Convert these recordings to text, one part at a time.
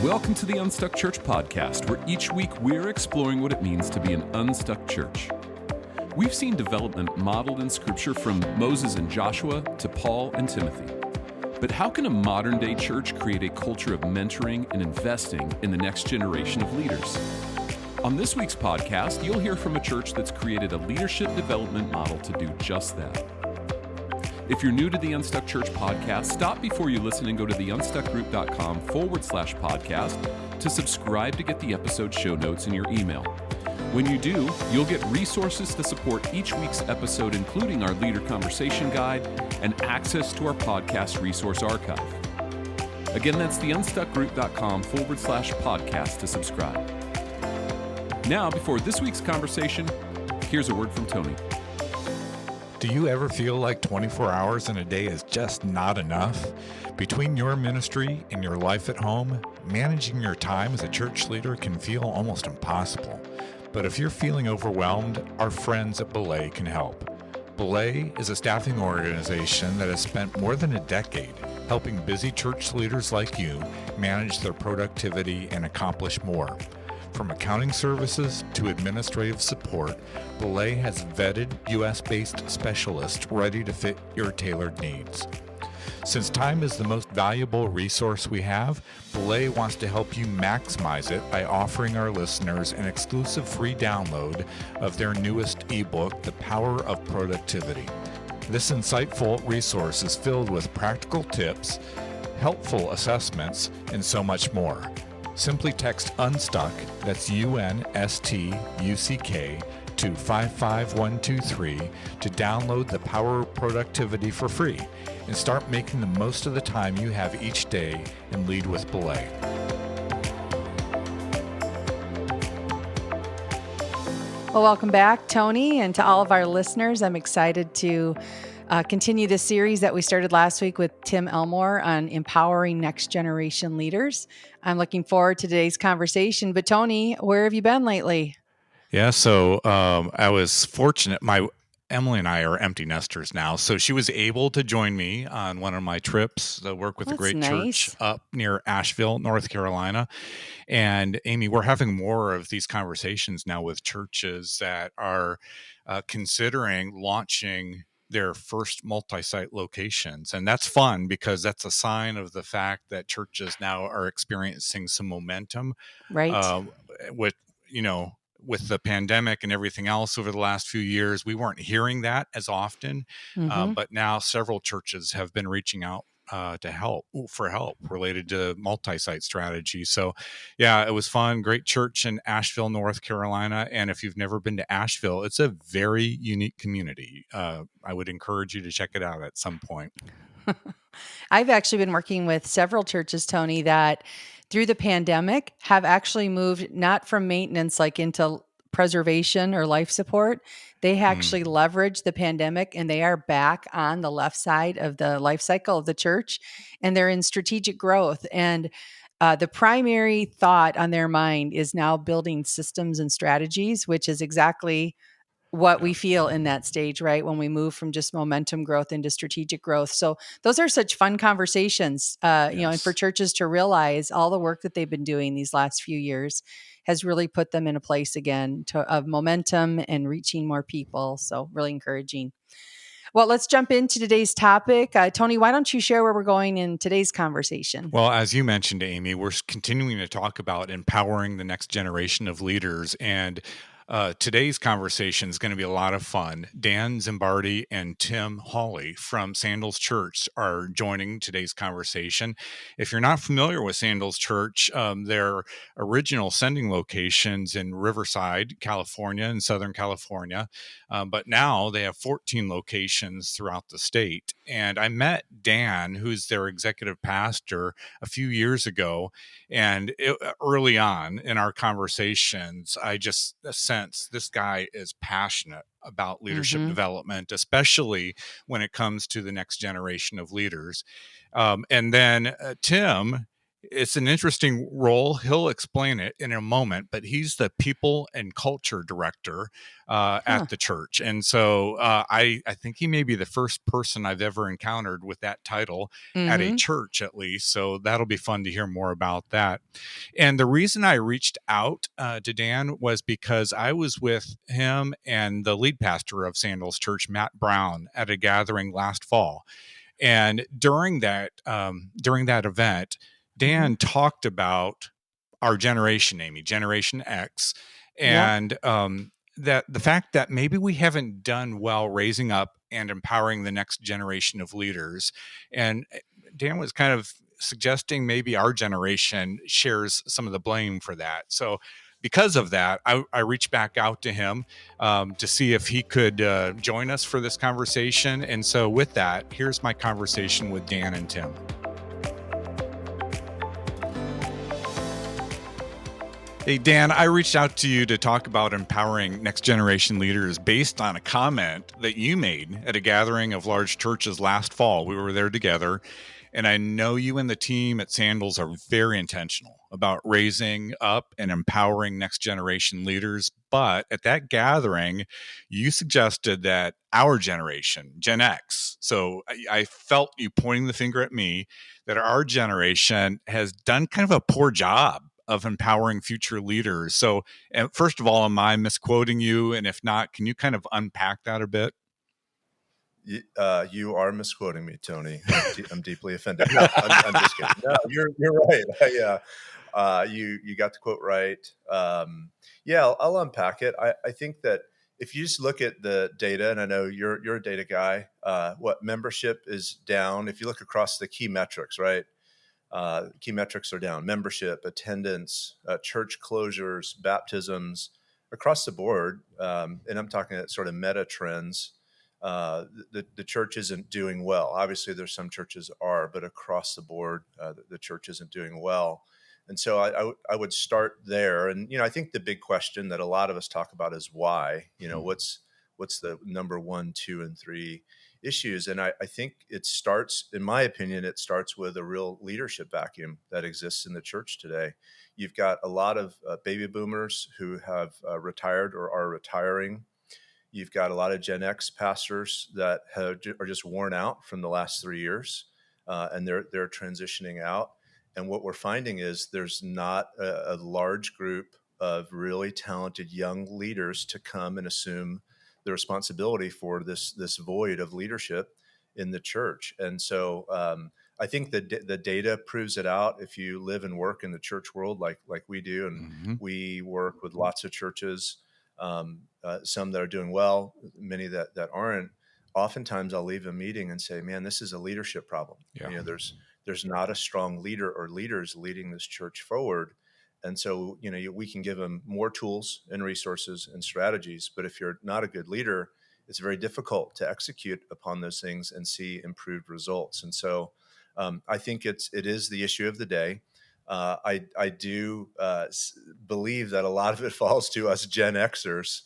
Welcome to the Unstuck Church podcast, where each week we're exploring what it means to be an unstuck church. We've seen development modeled in Scripture from Moses and Joshua to Paul and Timothy. But how can a modern-day church create a culture of mentoring and investing in the next generation of leaders? On this week's podcast, you'll hear from a church that's created a leadership development model to do just that. If you're new to the Unstuck Church podcast, stop before you listen and go to theunstuckgroup.com/podcast to subscribe to get the episode show notes in your email. When you do, you'll get resources to support each week's episode, including our leader conversation guide and access to our podcast resource archive. Again, that's theunstuckgroup.com/podcast to subscribe. Now, before this week's conversation, here's a word from Tony. Do you ever feel like 24 hours in a day is just not enough? Between your ministry and your life at home, managing your time as a church leader can feel almost impossible. But if you're feeling overwhelmed, our friends at Belay can help. Belay is a staffing organization that has spent more than a decade helping busy church leaders like you manage their productivity and accomplish more. From accounting services to administrative support, Belay has vetted U.S.-based specialists ready to fit your tailored needs. Since time is the most valuable resource we have, Belay wants to help you maximize it by offering our listeners an exclusive free download of their newest ebook, The Power of Productivity. This insightful resource is filled with practical tips, helpful assessments, and so much more. Simply text UNSTUCK, that's UNSTUCK, to 55123 to download The Power of Productivity for free and start making the most of the time you have each day and lead with Belay. Well, welcome back, Tony, and to all of our listeners. I'm excited to continue the series that we started last week with Tim Elmore on empowering next generation leaders. I'm looking forward to today's conversation. But Tony, where have you been lately? Yeah, so I was fortunate. Emily and I are empty nesters now, so she was able to join me on one of my trips to work with a great church up near Asheville, North Carolina. And Amy, we're having more of these conversations now with churches that are considering launching their first multi-site locations. And that's fun because that's a sign of the fact that churches now are experiencing some momentum. Right. With the pandemic and everything else over the last few years, we weren't hearing that as often. But now several churches have been reaching out for help related to multi-site strategy. So yeah, it was fun. Great church in Asheville, North Carolina. And if you've never been to Asheville, it's a very unique community. I would encourage you to check it out at some point. I've actually been working with several churches, Tony, that through the pandemic have actually moved not from maintenance like into preservation or life support. They actually leveraged the pandemic and they are back on the left side of the life cycle of the church, and they're in strategic growth. And the primary thought on their mind is now building systems and strategies, which is exactly what we feel in that stage, right? When we move from just momentum growth into strategic growth. So those are such fun conversations, and for churches to realize all the work that they've been doing these last few years has really put them in a place again of momentum and reaching more people. So really encouraging. Well, let's jump into today's topic. Tony, why don't you share where we're going in today's conversation? Well, as you mentioned, Amy, we're continuing to talk about empowering the next generation of leaders. And today's conversation is going to be a lot of fun. Dan Zimbardi and Tim Hawley from Sandals Church are joining today's conversation. If you're not familiar with Sandals Church, their original sending locations in Riverside, California, and Southern California, but now they have 14 locations throughout the state. And I met Dan, who's their executive pastor, a few years ago. And early on in our conversations, I just sensed this guy is passionate about leadership development, especially when it comes to the next generation of leaders. And then Tim It's an interesting role. He'll explain it in a moment, but he's the people and culture director Huh. at the church. And so I think he may be the first person I've ever encountered with that title at a Mm-hmm. church, at least. So that'll be fun to hear more about that. And the reason I reached out to Dan was because I was with him and the lead pastor of Sandals Church, Matt Brown, at a gathering last fall. And during that event, Mm-hmm. Dan talked about our generation, Amy, Generation X, Yep. and that the fact that maybe we haven't done well raising up and empowering the next generation of leaders. And Dan was kind of suggesting maybe our generation shares some of the blame for that. So because of that, I reached back out to him to see if he could join us for this conversation. And so with that, here's my conversation with Dan and Tim. Hey, Dan, I reached out to you to talk about empowering next generation leaders based on a comment that you made at a gathering of large churches last fall. We were there together, and I know you and the team at Sandals are very intentional about raising up and empowering next generation leaders. But at that gathering, you suggested that our generation, Gen X, so I felt you pointing the finger at me, that our generation has done kind of a poor job of empowering future leaders. So, and first of all, am I misquoting you? And if not, can you kind of unpack that a bit? You are misquoting me, Tony. I'm deeply offended. No, I'm just kidding. No, you're right. You got the quote right. Yeah, I'll unpack it. I think that if you just look at the data, and I know you're a data guy, what membership is down. If you look across the key metrics, right? Key metrics are down: membership, attendance, church closures, baptisms, across the board. And I'm talking at sort of meta trends. The church isn't doing well. Obviously, there's some churches are, but across the board, the church isn't doing well. And so I would start there. And I think the big question that a lot of us talk about is why. What's the number 1, 2, and 3 issues? And I think it starts, in my opinion, it starts with a real leadership vacuum that exists in the church today. You've got a lot of baby boomers who have retired or are retiring. You've got a lot of Gen X pastors that are just worn out from the last 3 years, and they're transitioning out. And what we're finding is there's not a large group of really talented young leaders to come and assume the responsibility for this void of leadership in the church. And so I think the data proves it out. If you live and work in the church world like we do, and we work with lots of churches, some that are doing well, many that aren't. Oftentimes I'll leave a meeting and say, man, this is a leadership problem. Yeah. There's not a strong leader or leaders leading this church forward. And so, we can give them more tools and resources and strategies. But if you're not a good leader, it's very difficult to execute upon those things and see improved results. And so I think it is the issue of the day. I do believe that a lot of it falls to us Gen Xers.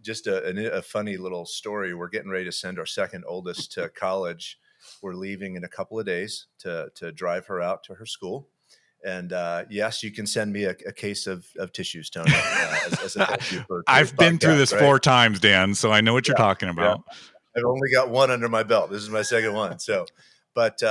Just a funny little story. We're getting ready to send our second oldest to college. We're leaving in a couple of days to drive her out to her school. And yes, you can send me a case of tissues, Tony. As a thank you for I've been through this right? 4 times, Dan, so I know what you're talking about. Yeah. I've only got one under my belt. This is my second one. So, but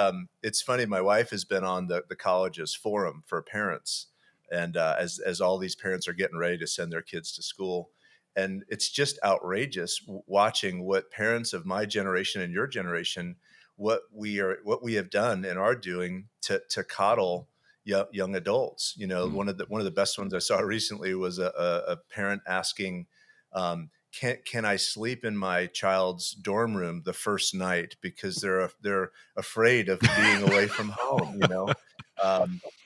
it's funny. My wife has been on the college's forum for parents, and as all these parents are getting ready to send their kids to school, and it's just outrageous watching what parents of my generation and your generation, what we have done and are doing to coddle young adults. One of the best ones I saw recently was a parent asking, can I sleep in my child's dorm room the first night because they're afraid of being away from home,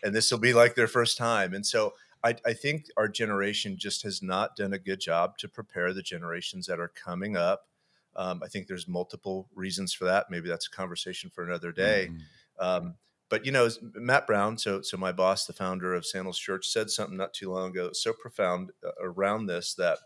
and this will be like their first time. And so I think our generation just has not done a good job to prepare the generations that are coming up. I think there's multiple reasons for that. Maybe that's a conversation for another day. But Matt Brown, so my boss, the founder of Sandals Church, said something not too long ago, so profound around this, that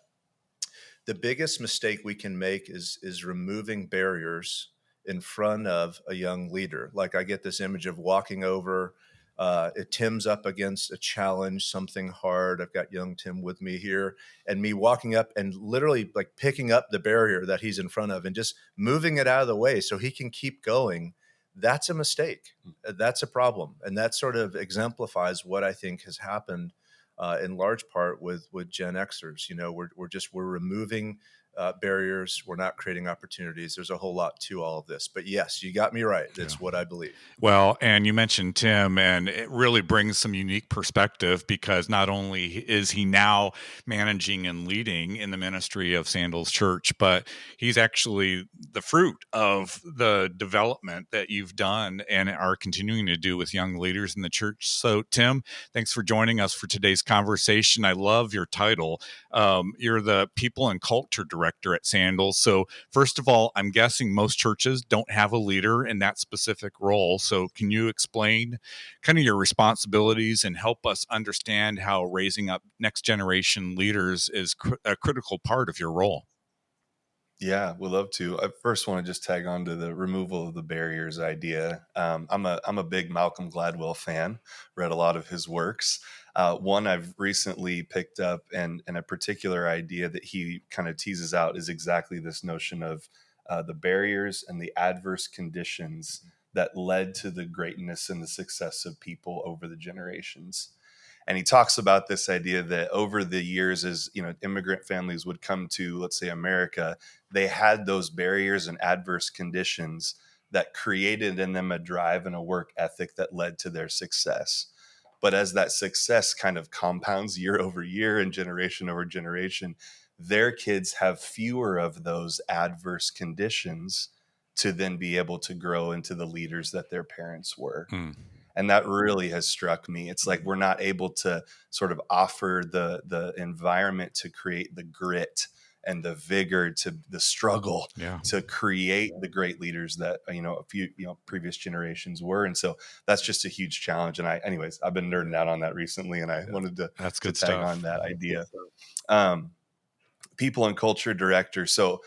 the biggest mistake we can make is removing barriers in front of a young leader. Like, I get this image of walking over if Tim's up against a challenge, something hard, I've got young Tim with me here, and me walking up and literally like picking up the barrier that he's in front of and just moving it out of the way so he can keep going, that's a mistake. That's a problem. And that sort of exemplifies what I think has happened in large part with Gen Xers. We're removing barriers. We're not creating opportunities. There's a whole lot to all of this. But yes, you got me right. That's what I believe. Well, and you mentioned Tim, and it really brings some unique perspective because not only is he now managing and leading in the ministry of Sandals Church, but he's actually the fruit of the development that you've done and are continuing to do with young leaders in the church. So, Tim, thanks for joining us for today's conversation. I love your title. You're the People and Culture Director at Sandals. So, first of all, I'm guessing most churches don't have a leader in that specific role. So can you explain kind of your responsibilities and help us understand how raising up next generation leaders is a critical part of your role? Yeah, we'd love to. I first want to just tag on to the removal of the barriers idea. I'm a big Malcolm Gladwell fan. Read a lot of his works. One I've recently picked up, and a particular idea that he kind of teases out is exactly this notion of the barriers and the adverse conditions that led to the greatness and the success of people over the generations. And he talks about this idea that over the years, as immigrant families would come to, let's say, America, they had those barriers and adverse conditions that created in them a drive and a work ethic that led to their success. But as that success kind of compounds year over year and generation over generation, their kids have fewer of those adverse conditions to then be able to grow into the leaders that their parents were. And that really has struck me. It's like we're not able to sort of offer the environment to create the grit and the vigor, to the struggle, to create the great leaders that a few previous generations were. And so that's just a huge challenge. And anyways, I've been nerding out on that recently, and I wanted to tag on that idea. People and Culture Director. So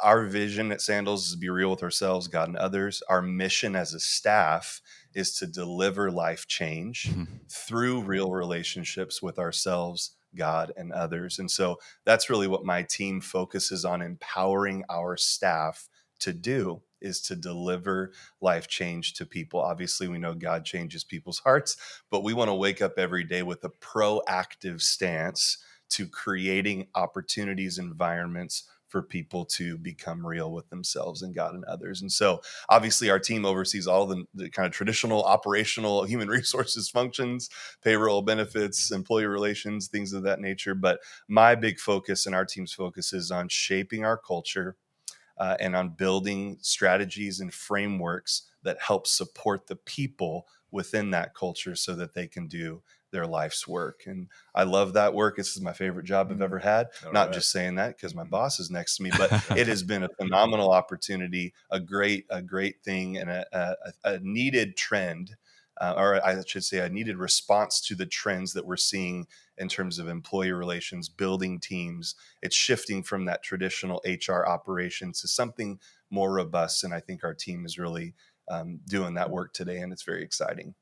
our vision at Sandals is to be real with ourselves, God, and others. Our mission as a staff is to deliver life change through real relationships with ourselves, God, and others. And so that's really what my team focuses on, empowering our staff to do, is to deliver life change to people. Obviously, we know God changes people's hearts, but we want to wake up every day with a proactive stance to creating opportunities, environments for people to become real with themselves and God and others. And so obviously our team oversees all the kind of traditional operational human resources functions, payroll, benefits, employee relations, things of that nature. But my big focus and our team's focus is on shaping our culture and on building strategies and frameworks that help support the people within that culture so that they can do their life's work. And I love that work. This is my favorite job I've ever had. Not just saying that because my boss is next to me, but it has been a phenomenal opportunity, a great thing, and a needed trend, or I should say a needed response to the trends that we're seeing in terms of employee relations, building teams. It's shifting from that traditional HR operations to something more robust. And I think our team is really doing that work today, and it's very exciting.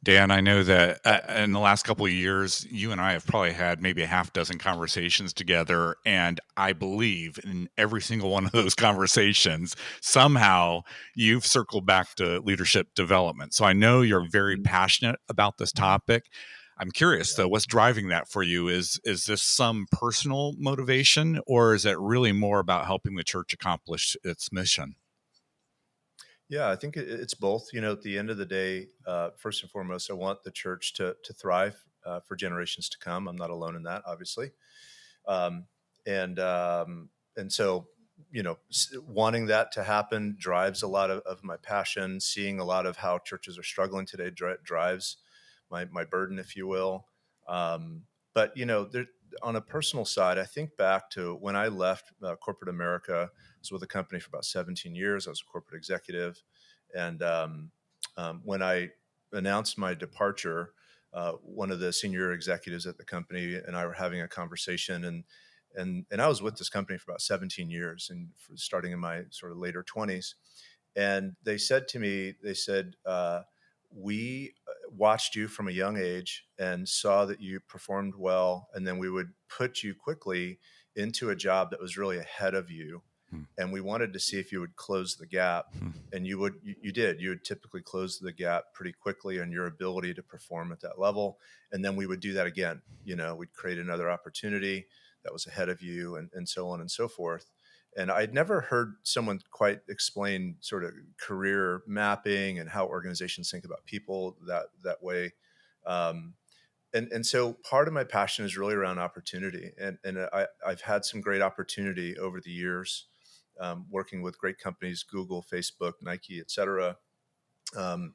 Dan, I know that in the last couple of years, you and I have probably had maybe a half dozen conversations together. And I believe in every single one of those conversations, somehow you've circled back to leadership development. So I know you're very passionate about this topic. I'm curious, though, what's driving that for you? Is this some personal motivation, or is it really more about helping the church accomplish its mission? Yeah, I think it's both. At the end of the day, first and foremost, I want the church to thrive for generations to come. I'm not alone in that, obviously, and so wanting that to happen drives a lot of my passion. Seeing a lot of how churches are struggling today drives my burden, if you will. But there, on a personal side, I think back to when I left corporate America. I was with the company for about 17 years. I was a corporate executive. And when I announced my departure, one of the senior executives at the company and I were having a conversation, and I was with this company for about 17 years, and starting in my sort of later 20s. And they said to me, we watched you from a young age and saw that you performed well, and then we would put you quickly into a job that was really ahead of you, and we wanted to see if you would close the gap. And you did. You would typically close the gap pretty quickly on your ability to perform at that level. And then we would do that again. We'd create another opportunity that was ahead of you, and so on and so forth. And I'd never heard someone quite explain sort of career mapping and how organizations think about people that way. And so part of my passion is really around opportunity. And I've had some great opportunity over the years, working with great companies, Google, Facebook, Nike, et cetera. And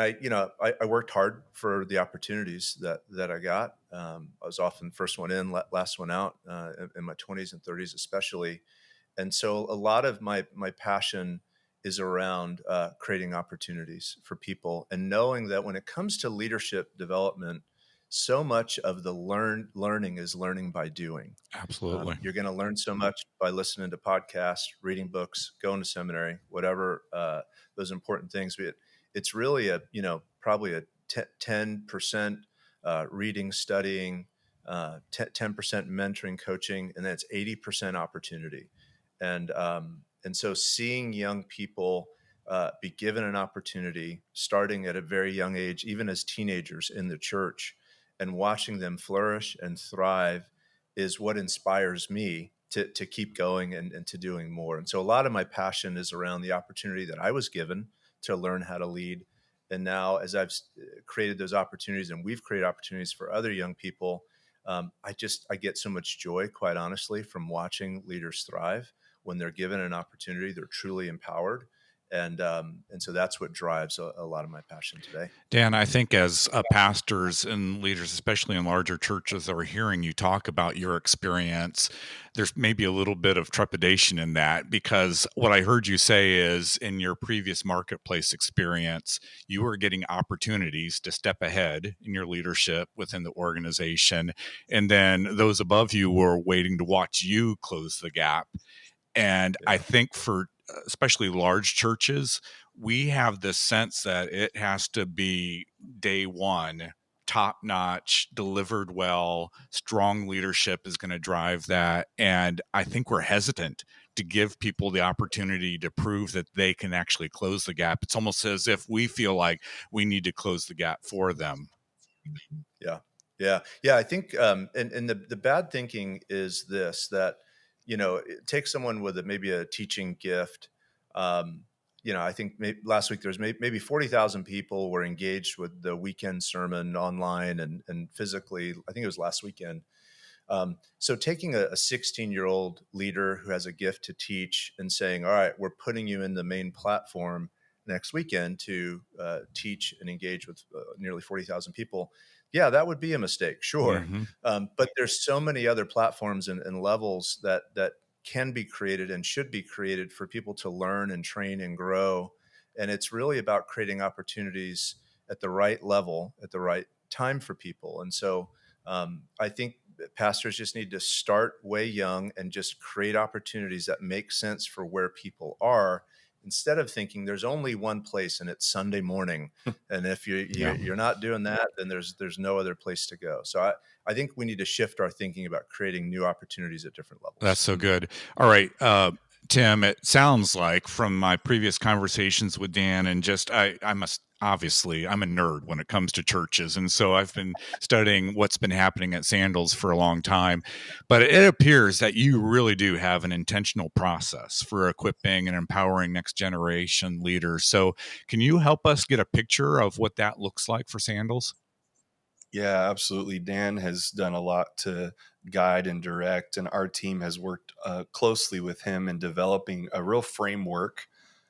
I worked hard for the opportunities that I got. I was often the first one in, last one out, in my 20s and 30s, especially. And so a lot of my passion is around creating opportunities for people, and knowing that when it comes to leadership development, so much of the learning is learning by doing. Absolutely. You're going to learn so much by listening to podcasts, reading books, going to seminary, whatever those important things. It's really probably a 10% reading, studying, 10% mentoring, coaching, and then it's 80% opportunity. And so seeing young people be given an opportunity starting at a very young age, even as teenagers in the church, and watching them flourish and thrive is what inspires me to keep going and to doing more. And so a lot of my passion is around the opportunity that I was given to learn how to lead. And now, as I've created those opportunities, and we've created opportunities for other young people, I get so much joy, quite honestly, from watching leaders thrive. When they're given an opportunity, they're truly empowered. And so that's what drives a lot of my passion today. Dan, I think as pastors and leaders, especially in larger churches, are hearing you talk about your experience, there's maybe a little bit of trepidation in that, because what I heard you say is in your previous marketplace experience, you were getting opportunities to step ahead in your leadership within the organization. And then those above you were waiting to watch you close the gap. And I think for especially large churches, we have this sense that it has to be day one, top notch, delivered well, strong leadership is going to drive that. And I think we're hesitant to give people the opportunity to prove that they can actually close the gap. It's almost as if we feel like we need to close the gap for them. Yeah. I think, and the bad thinking is this, that, it takes someone with maybe a teaching gift. I think last week there was maybe 40,000 people were engaged with the weekend sermon online and physically. I think it was last weekend. So taking a 16-year-old leader who has a gift to teach and saying, all right, we're putting you in the main platform next weekend to teach and engage with nearly 40,000 people. Yeah, that would be a mistake, sure. But there's so many other platforms and levels that can be created and should be created for people to learn and train and grow. And it's really about creating opportunities at the right level, at the right time for people. And so I think pastors just need to start way young and just create opportunities that make sense for where people are, instead of thinking there's only one place and it's Sunday morning. And if you're not doing that, then there's no other place to go. So I think we need to shift our thinking about creating new opportunities at different levels. That's so good. All right. Tim, it sounds like from my previous conversations with Dan, and just obviously I'm a nerd when it comes to churches. And so I've been studying what's been happening at Sandals for a long time, but it appears that you really do have an intentional process for equipping and empowering next generation leaders. So can you help us get a picture of what that looks like for Sandals? Yeah, absolutely. Dan has done a lot to guide and direct, and our team has worked closely with him in developing a real framework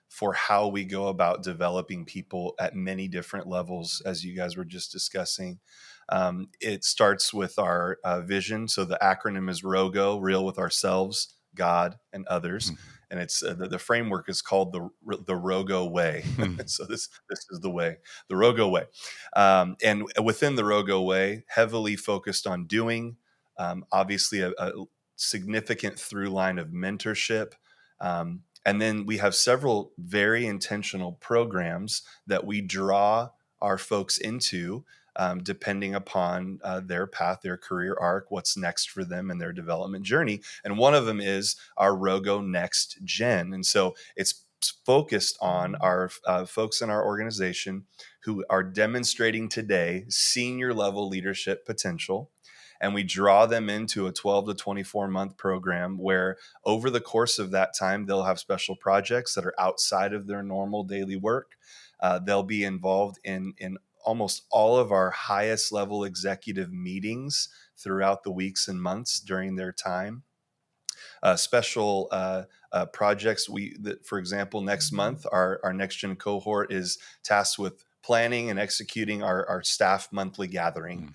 for how we go about developing people at many different levels, as you guys were just discussing. It starts with our vision. So the acronym is ROGO, Real with Ourselves, God, and Others. And it's the framework is called the ROGO way. So this is the way, the ROGO way. And within the ROGO way, heavily focused on doing, obviously a significant through line of mentorship. And then we have several very intentional programs that we draw our folks into, depending upon their path, their career arc, what's next for them in their development journey. And one of them is our Rogo Next Gen. And so it's focused on our folks in our organization who are demonstrating today senior level leadership potential. And we draw them into a 12 to 24 month program where over the course of that time, they'll have special projects that are outside of their normal daily work. They'll be involved in almost all of our highest level executive meetings throughout the weeks and months during their time. Special projects. For example, next month, our next gen cohort is tasked with planning and executing our staff monthly gathering.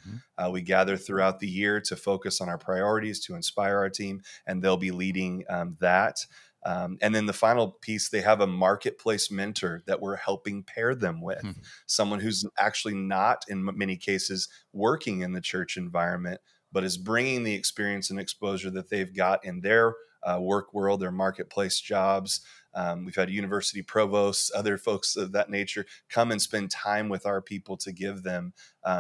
We gather throughout the year to focus on our priorities, to inspire our team, and they'll be leading that. And then the final piece, they have a marketplace mentor that we're helping pair them with, someone who's actually not, in many cases, working in the church environment, but is bringing the experience and exposure that they've got in their work world, their marketplace jobs. We've had university provosts, other folks of that nature come and spend time with our people to give them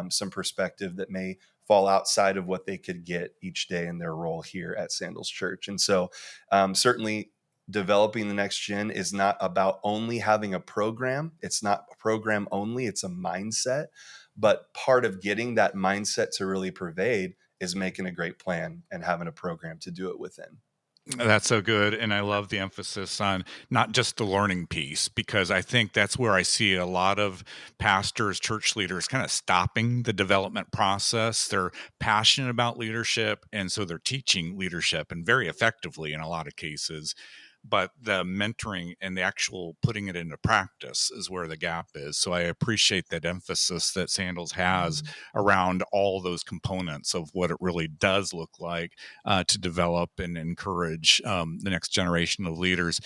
some perspective that may fall outside of what they could get each day in their role here at Sandals Church. And so certainly developing the next gen is not about only having a program. It's not a program only, it's a mindset. But part of getting that mindset to really pervade is making a great plan and having a program to do it within. That's so good. And I love the emphasis on not just the learning piece, because I think that's where I see a lot of pastors, church leaders kind of stopping the development process. They're passionate about leadership, and so they're teaching leadership, and very effectively in a lot of cases. But the mentoring and the actual putting it into practice is where the gap is. So I appreciate that emphasis that Sandals has around all those components of what it really does look like to develop and encourage the next generation of leaders.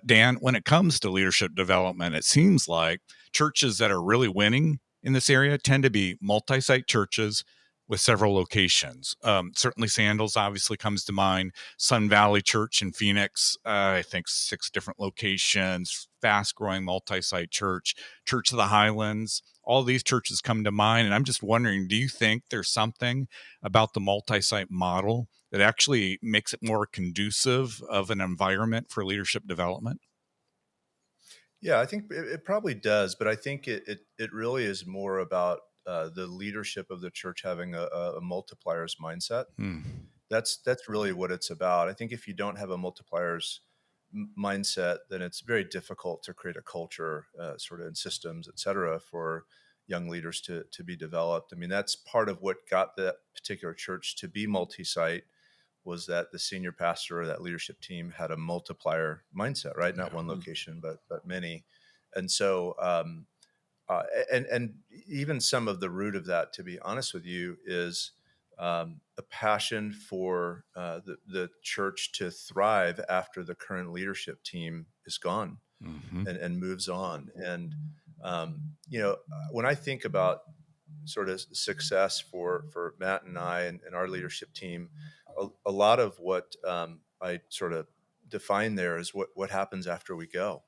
Dan, when it comes to leadership development, it seems like churches that are really winning in this area tend to be multi-site churches with several locations. Certainly Sandals obviously comes to mind. Sun Valley Church in Phoenix, I think 6 different locations, fast-growing multi-site church. Church of the Highlands, all these churches come to mind. And I'm just wondering, do you think there's something about the multi-site model that actually makes it more conducive of an environment for leadership development? Yeah, I think it probably does, but I think it really is more about the leadership of the church having a multipliers mindset. That's really what it's about. I think if you don't have a multipliers mindset, then it's very difficult to create a culture, sort of in systems, et cetera, for young leaders to be developed. I mean, that's part of what got that particular church to be multi-site, was that the senior pastor or that leadership team had a multiplier mindset, right? Not one location, but many. And so, and even some of the root of that, to be honest with you, is a passion for the church to thrive after the current leadership team is gone and moves on. And when I think about sort of success for Matt and I and our leadership team, a lot of what I sort of define there is what happens after we go.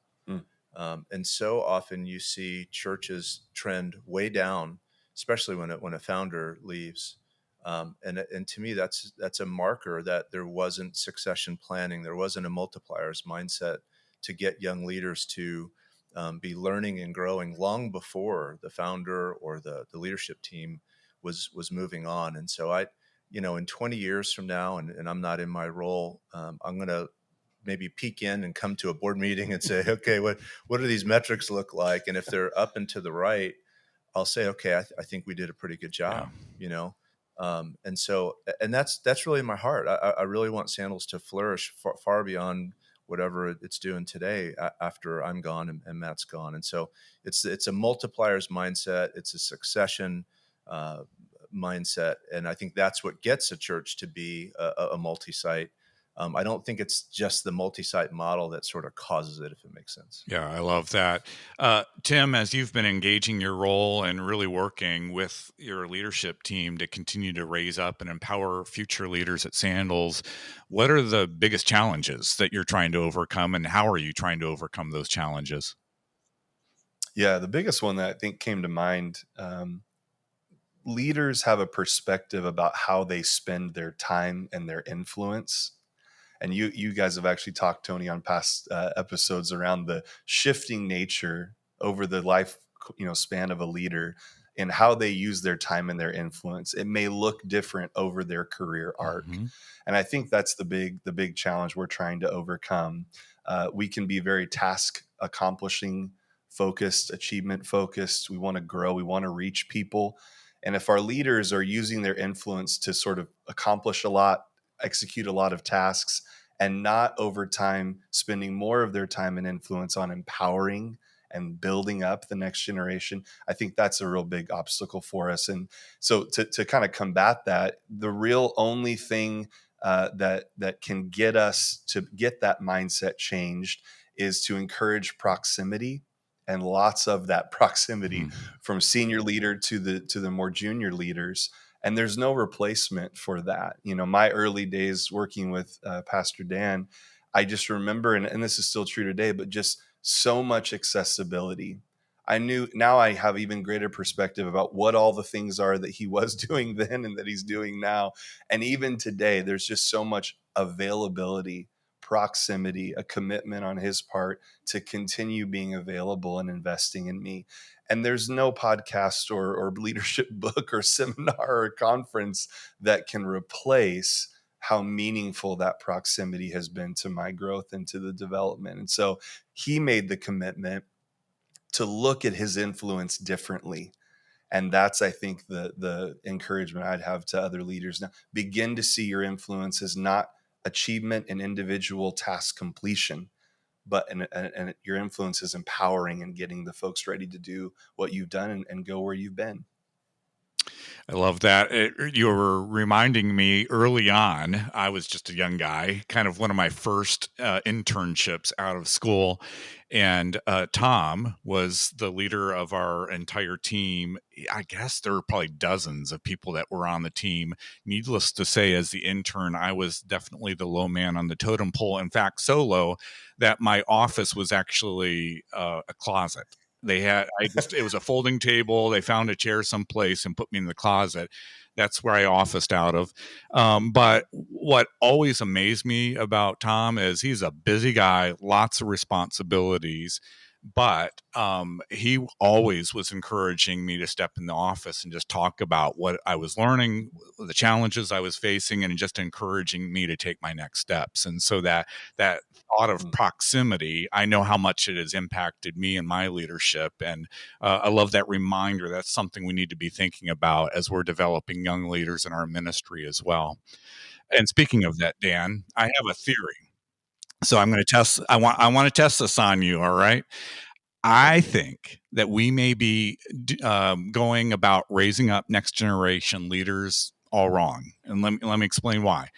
And so often you see churches trend way down, especially when a founder leaves. And to me, that's a marker that there wasn't succession planning. There wasn't a multipliers mindset to get young leaders to be learning and growing long before the founder or the leadership team was moving on. And so in 20 years from now, and I'm not in my role, I'm going to maybe peek in and come to a board meeting and say, okay, what do these metrics look like? And if they're up and to the right, I'll say, okay, I think we did a pretty good job, and so, and that's really my heart. I really want Sandals to flourish far beyond whatever it's doing today after I'm gone and Matt's gone. And so it's a multipliers mindset. It's a succession mindset. And I think that's what gets a church to be a multi-site. I don't think it's just the multi-site model that sort of causes it, if it makes sense. Yeah, I love that. Tim, as you've been engaging your role and really working with your leadership team to continue to raise up and empower future leaders at Sandals, what are the biggest challenges that you're trying to overcome, and how are you trying to overcome those challenges? Yeah, the biggest one that I think came to mind, leaders have a perspective about how they spend their time and their influence. And you guys have actually talked, Tony, on past episodes around the shifting nature over the life span of a leader and how they use their time and their influence. It may look different over their career arc, Mm-hmm. and I think that's the big challenge we're trying to overcome. We can be very task accomplishing focused, achievement focused. We want to grow, we want to reach people, and if our leaders are using their influence to sort of accomplish a lot, execute a lot of tasks, and not over time spending more of their time and influence on empowering and building up the next generation, I think that's a real big obstacle for us. And so to kind of combat that, the real only thing that can get us to get that mindset changed is to encourage proximity, and lots of that proximity Mm-hmm. from senior leader to the more junior leaders. And there's no replacement for that. My early days working with Pastor Dan, I just remember, and this is still true today, but just so much accessibility. I knew now I have even greater perspective about what all the things are that he was doing then and that he's doing now. And even today, there's just so much availability, proximity, a commitment on his part to continue being available and investing in me. And there's no podcast or leadership book or seminar or conference that can replace how meaningful that proximity has been to my growth and to the development. And so he made the commitment to look at his influence differently. And that's, I think, the encouragement I'd have to other leaders now. Begin to see your influence as not achievement and individual task completion, but and your influence is empowering and getting the folks ready to do what you've done and go where you've been. I love that. You were reminding me early on, I was just a young guy, kind of one of my first internships out of school. And Tom was the leader of our entire team. I guess there were probably dozens of people that were on the team. Needless to say, as the intern, I was definitely the low man on the totem pole. In fact, so low that my office was actually a closet. It was a folding table. They found a chair someplace and put me in the closet. That's where I officed out of. But what always amazed me about Tom is he's a busy guy, lots of responsibilities, but he always was encouraging me to step in the office and just talk about what I was learning, the challenges I was facing, and just encouraging me to take my next steps. And so that thought of proximity, I know how much it has impacted me and my leadership. And I love that reminder. That's something we need to be thinking about as we're developing young leaders in our ministry as well. And speaking of that, Dan, I have a theory. So I'm going to test. I want to test this on you. All right. I think that we may be going about raising up next generation leaders all wrong. And let me explain why.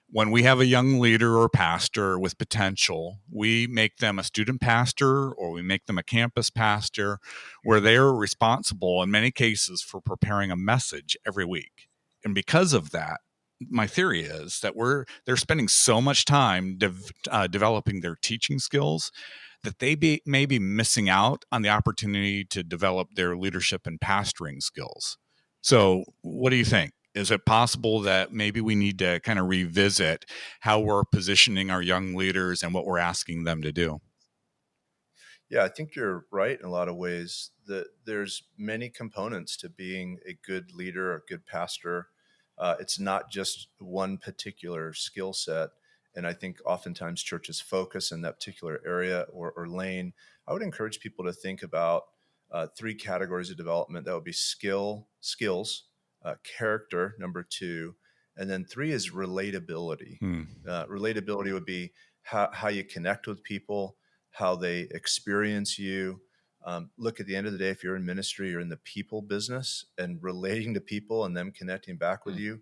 When we have a young leader or pastor with potential, we make them a student pastor or we make them a campus pastor where they're responsible in many cases for preparing a message every week. And because of that, my theory is that they're spending so much time developing their teaching skills that may be missing out on the opportunity to develop their leadership and pastoring skills. So what do you think? Is it possible that maybe we need to kind of revisit how we're positioning our young leaders and what we're asking them to do? Yeah, I think you're right in a lot of ways. That there's many components to being a good leader, a good pastor. It's not just one particular skill set. And I think oftentimes churches focus in that particular area or lane. I would encourage people to think about three categories of development. That would be skills, character, number two, and then three is relatability. Hmm. Relatability would be how you connect with people, how they experience you. Look, at the end of the day, if you're in ministry, you're in the people business, and relating to people and them connecting back with you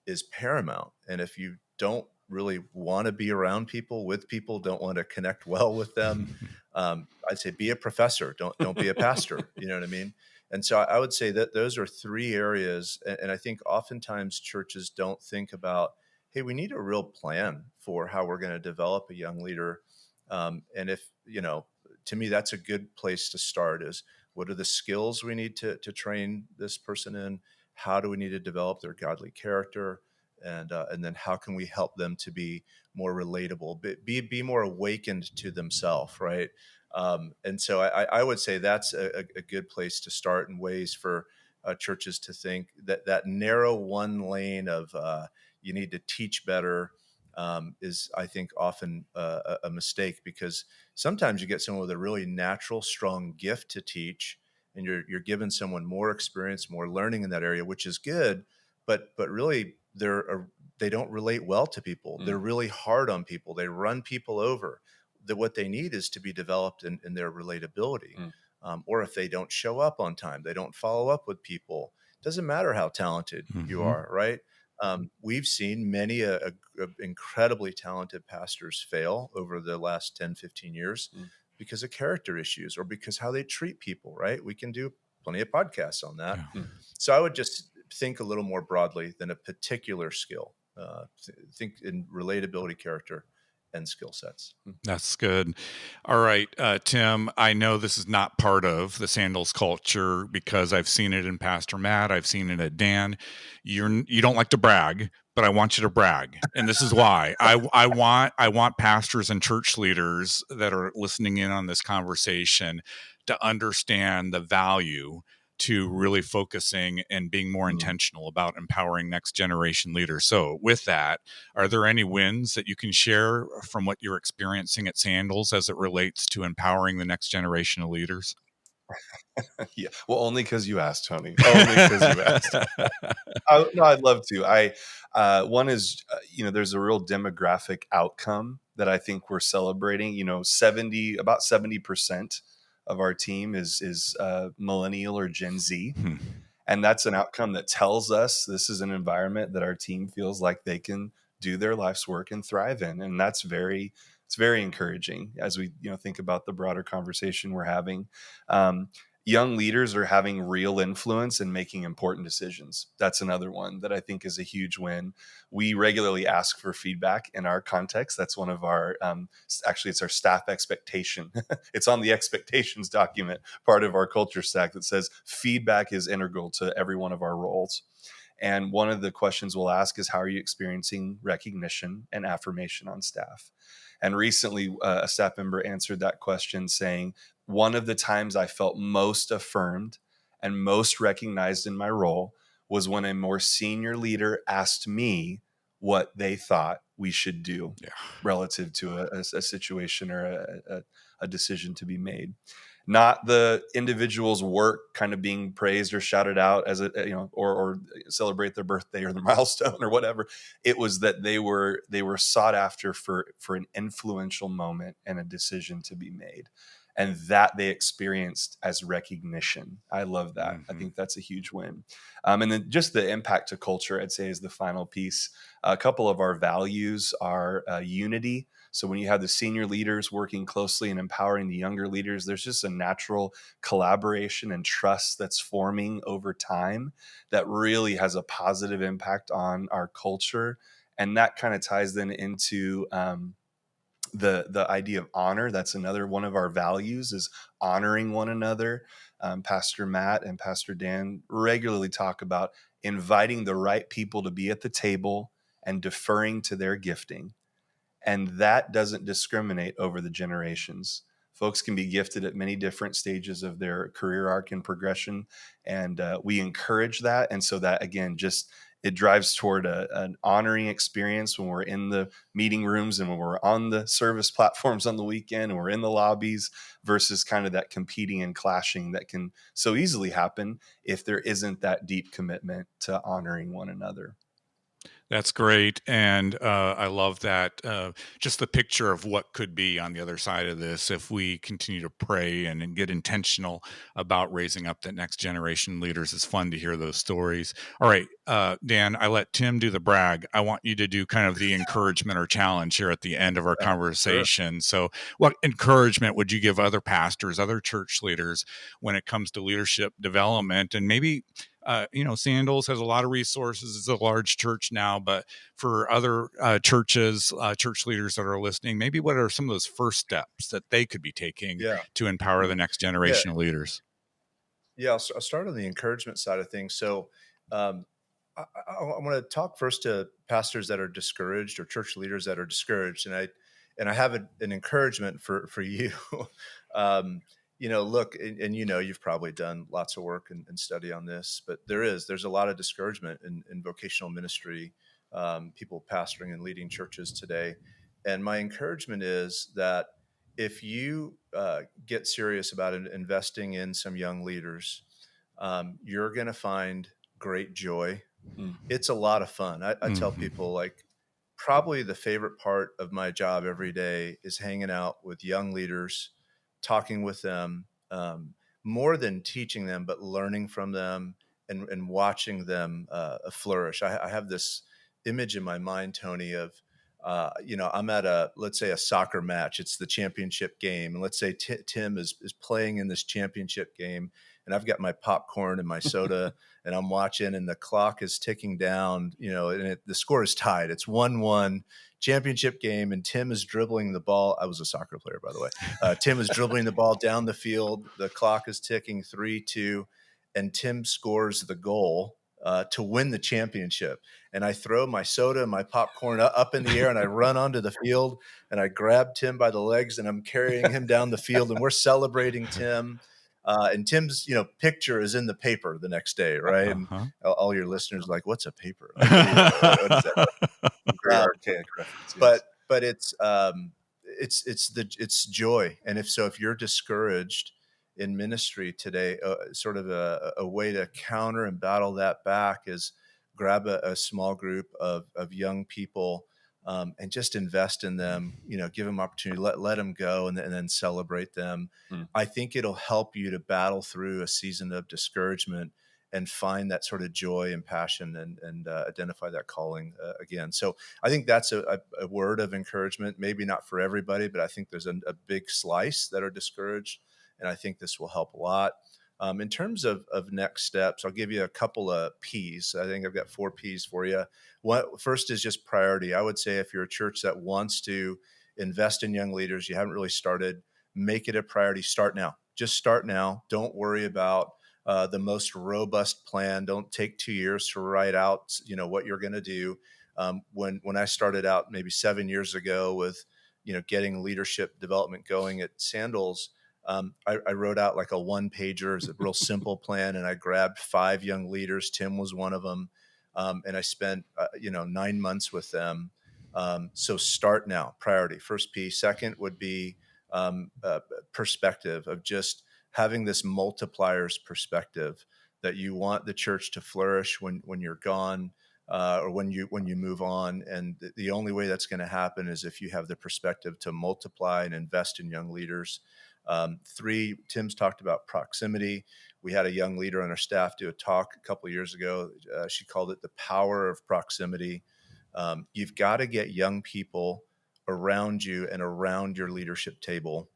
is paramount. And if you don't really want to be around people, with people, don't want to connect well with them, I'd say be a professor. Don't be a pastor. You know what I mean? And so I would say that those are three areas. And I think oftentimes churches don't think about, hey, we need a real plan for how we're going to develop a young leader. And if, to me, that's a good place to start. Is what are the skills we need to train this person in? How do we need to develop their godly character? And then how can we help them to be more relatable, be more awakened to themselves, right? And so I would say that's a good place to start, in ways for churches to think that narrow one lane of you need to teach better is, I think, often a mistake, because sometimes you get someone with a really natural, strong gift to teach, and you're giving someone more experience, more learning in that area, which is good, but really they don't relate well to people. They're really hard on people. They run people over. What they need is to be developed in their relatability. Or if they don't show up on time, they don't follow up with people. Doesn't matter how talented you are, right? We've seen many incredibly talented pastors fail over the last 10, 15 years because of character issues, or because how they treat people, right? We can do plenty of podcasts on that. Yeah. So I would just think a little more broadly than a particular skill. Think in relatability, character, and skill sets. That's good. All right, Tim, I know this is not part of the Sandals culture because I've seen it in Pastor Matt. I've seen it at Dan. You don't like to brag, but I want you to brag. And this is why. I want pastors and church leaders that are listening in on this conversation to understand the value to really focusing and being more intentional about empowering next generation leaders. So with that, are there any wins that you can share from what you're experiencing at Sandals as it relates to empowering the next generation of leaders? Yeah. Well, only because you asked, Tony. Only because you asked. No, I'd love to. One is, there's a real demographic outcome that I think we're celebrating. About 70% of our team is millennial or Gen Z. And that's an outcome that tells us this is an environment that our team feels like they can do their life's work and thrive in. And it's very encouraging as we, think about the broader conversation we're having. Young leaders are having real influence in making important decisions. That's another one that I think is a huge win. We regularly ask for feedback in our context. That's one of our, actually, it's our staff expectation. It's on the expectations document, part of our culture stack, that says feedback is integral to every one of our roles. And one of the questions we'll ask is, how are you experiencing recognition and affirmation on staff? And recently, a staff member answered that question saying, one of the times I felt most affirmed and most recognized in my role was when a more senior leader asked me what they thought we should do relative to a situation or a decision to be made. Not the individual's work kind of being praised or shouted out as or celebrate their birthday or their milestone or whatever. It was that they were sought after for an influential moment and a decision to be made, and that they experienced as recognition. I love that. I think that's a huge win. And then just the impact to culture, I'd say, is the final piece. A couple of our values are unity. So when you have the senior leaders working closely and empowering the younger leaders, there's just a natural collaboration and trust that's forming over time that really has a positive impact on our culture. And that kind of ties then into the idea of honor. That's another one of our values, is honoring one another. Pastor Matt and Pastor Dan regularly talk about inviting the right people to be at the table and deferring to their gifting. And that doesn't discriminate over the generations. Folks can be gifted at many different stages of their career arc and progression. And we encourage that. And so that, again, just it drives toward an honoring experience when we're in the meeting rooms and when we're on the service platforms on the weekend and we're in the lobbies, versus kind of that competing and clashing that can so easily happen if there isn't that deep commitment to honoring one another. That's great. And I love that. Just the picture of what could be on the other side of this if we continue to pray and get intentional about raising up that next generation leaders. It's fun to hear those stories. All right, Dan, I let Tim do the brag. I want you to do kind of the encouragement or challenge here at the end of our conversation. Sure. So what encouragement would you give other pastors, other church leaders when it comes to leadership development? And maybe Sandals has a lot of resources. It's a large church now, but for other churches, church leaders that are listening, maybe what are some of those first steps that they could be taking Yeah. to empower the next generation of leaders? Yeah, I'll start on the encouragement side of things. So um, I want to talk first to pastors that are discouraged or church leaders that are discouraged, and I have an encouragement for you. um, look, and you've probably done lots of work and study on this, but there's a lot of discouragement in vocational ministry, people pastoring and leading churches today, and my encouragement is that if you get serious about investing in some young leaders, you're going to find great joy. It's a lot of fun. I tell people, like, probably the favorite part of my job every day is hanging out with young leaders, talking with them, more than teaching them, but learning from them and watching them flourish. I have this image in my mind, Tony, of I'm at let's say a soccer match. It's the championship game, and let's say Tim is playing in this championship game, and I've got my popcorn and my soda, and I'm watching, and the clock is ticking down, and the score is tied. It's 1-1 championship game, and Tim is dribbling the ball. I was a soccer player, by the way. Tim is dribbling the ball down the field. The clock is ticking 3-2, and Tim scores the goal to win the championship. And I throw my soda and my popcorn up in the air, and I run onto the field, and I grab Tim by the legs, and I'm carrying him down the field, and we're celebrating Tim. And Tim's, picture is in the paper the next day, right? And all your listeners are like, "What's a paper? Like, what is that?" Great archaic reference. Yes. But it's joy. And if you're discouraged in ministry today, sort of a way to counter and battle that back is grab a small group of young people and just invest in them, give them opportunity, let them go, and then celebrate them. I think it'll help you to battle through a season of discouragement and find that sort of joy and passion and identify that calling again. So I think that's a word of encouragement, maybe not for everybody, but I think there's a big slice that are discouraged, and I think this will help a lot. In terms of next steps, I'll give you a couple of P's. I think I've got 4 P's for you. First is just priority. I would say if you're a church that wants to invest in young leaders, you haven't really started, make it a priority. Start now. Just start now. Don't worry about the most robust plan. Don't take 2 years to write out, what you're going to do. When I started out maybe 7 years ago with, getting leadership development going at Sandals, I wrote out like a 1-pager. It's a real simple plan, and I grabbed 5 young leaders. Tim was one of them, and I spent 9 months with them. So start now, priority, first P. Second would be perspective, of just having this multipliers perspective, that you want the church to flourish when you're gone, or when you move on. And the only way that's going to happen is if you have the perspective to multiply and invest in young leaders. 3, Tim's talked about proximity. We had a young leader on our staff do a talk a couple of years ago. She called it the power of proximity. You've got to get young people around you and around your leadership table,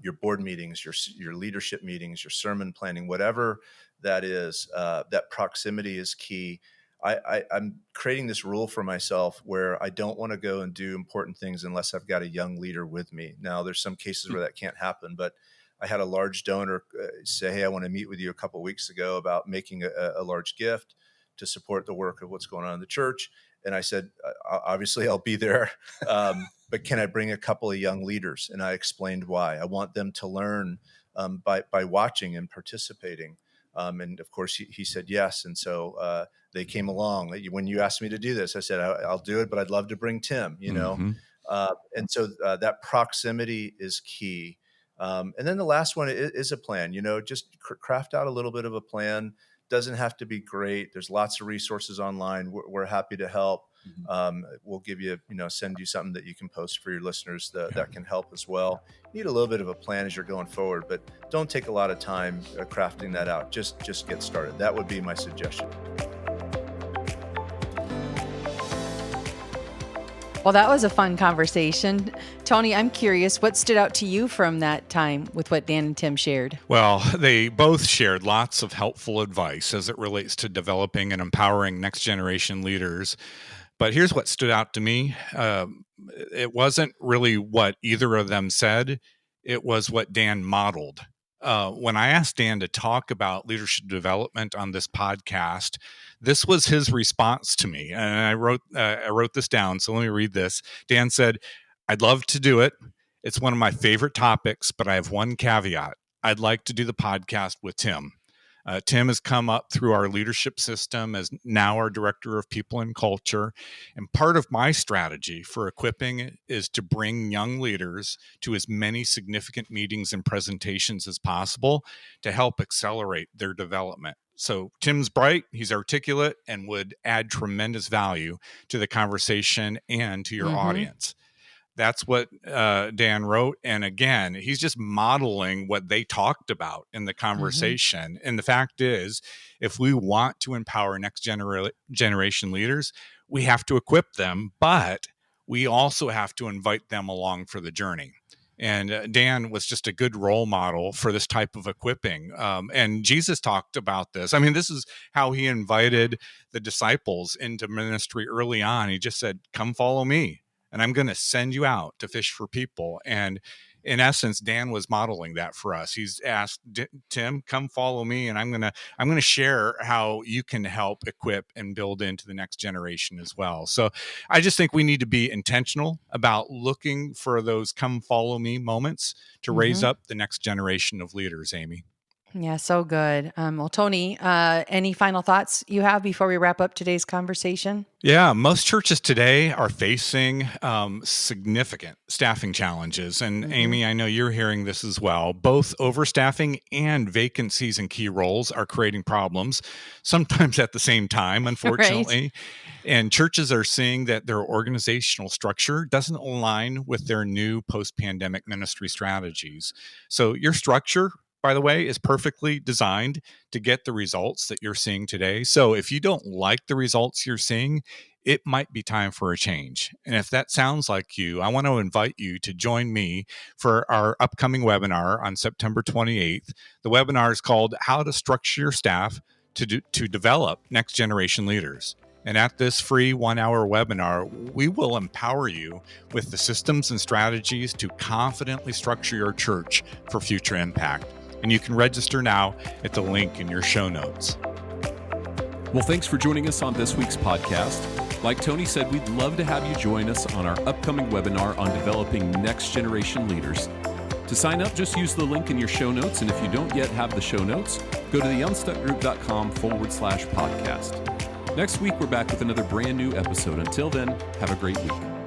your board meetings, your leadership meetings, your sermon planning, whatever that is. That proximity is key. I'm creating this rule for myself where I don't want to go and do important things unless I've got a young leader with me. Now, there's some cases where that can't happen, but I had a large donor say, "Hey, I want to meet with you," a couple of weeks ago about making a large gift to support the work of what's going on in the church. And I said, obviously I'll be there, but can I bring a couple of young leaders? And I explained why. I want them to learn by watching and participating. And of course, he said yes. And so they came along. When you asked me to do this, I said, I'll do it, but I'd love to bring Tim, and so that proximity is key. And then the last one is a plan, just craft out a little bit of a plan. Doesn't have to be great. There's lots of resources online. We're happy to help. We'll give you, send you something that you can post for your listeners that can help as well. You need a little bit of a plan as you're going forward, but don't take a lot of time crafting that out. Just get started. That would be my suggestion. Well, that was a fun conversation. Tony, I'm curious, what stood out to you from that time with what Dan and Tim shared? Well, they both shared lots of helpful advice as it relates to developing and empowering next generation leaders. But here's what stood out to me. It wasn't really what either of them said. It was what Dan modeled. When I asked Dan to talk about leadership development on this podcast, this was his response to me. And I wrote this down. So let me read this. Dan said, "I'd love to do it. It's one of my favorite topics, but I have one caveat. I'd like to do the podcast with Tim. Tim has come up through our leadership system as now our director of people and culture. And part of my strategy for equipping is to bring young leaders to as many significant meetings and presentations as possible to help accelerate their development. So Tim's bright, he's articulate, and would add tremendous value to the conversation and to your audience." That's what Dan wrote. And again, he's just modeling what they talked about in the conversation. And the fact is, if we want to empower next generation leaders, we have to equip them, but we also have to invite them along for the journey. And Dan was just a good role model for this type of equipping. And Jesus talked about this. I mean, this is how he invited the disciples into ministry early on. He just said, "Come follow me, and I'm going to send you out to fish for people." And in essence, Dan was modeling that for us. He's asked Tim, "Come follow me, and I'm going to share how you can help equip and build into the next generation as well." So I just think we need to be intentional about looking for those "come follow me" moments to raise up the next generation of leaders, Amy. Yeah, so good. Well, Tony, any final thoughts you have before we wrap up today's conversation? Yeah, most churches today are facing significant staffing challenges. And Amy, I know you're hearing this as well. Both overstaffing and vacancies in key roles are creating problems, sometimes at the same time, unfortunately. Right. And churches are seeing that their organizational structure doesn't align with their new post-pandemic ministry strategies. So your structure, by the way, is perfectly designed to get the results that you're seeing today. So if you don't like the results you're seeing, it might be time for a change. And if that sounds like you, I want to invite you to join me for our upcoming webinar on September 28th. The webinar is called "How to Structure Your Staff to Develop Next Generation Leaders." And at this free 1-hour webinar, we will empower you with the systems and strategies to confidently structure your church for future impact. And you can register now at the link in your show notes. Well, thanks for joining us on this week's podcast. Like Tony said, we'd love to have you join us on our upcoming webinar on developing next generation leaders. To sign up, just use the link in your show notes. And if you don't yet have the show notes, go to theunstuckgroup.com/podcast. Next week, we're back with another brand new episode. Until then, have a great week.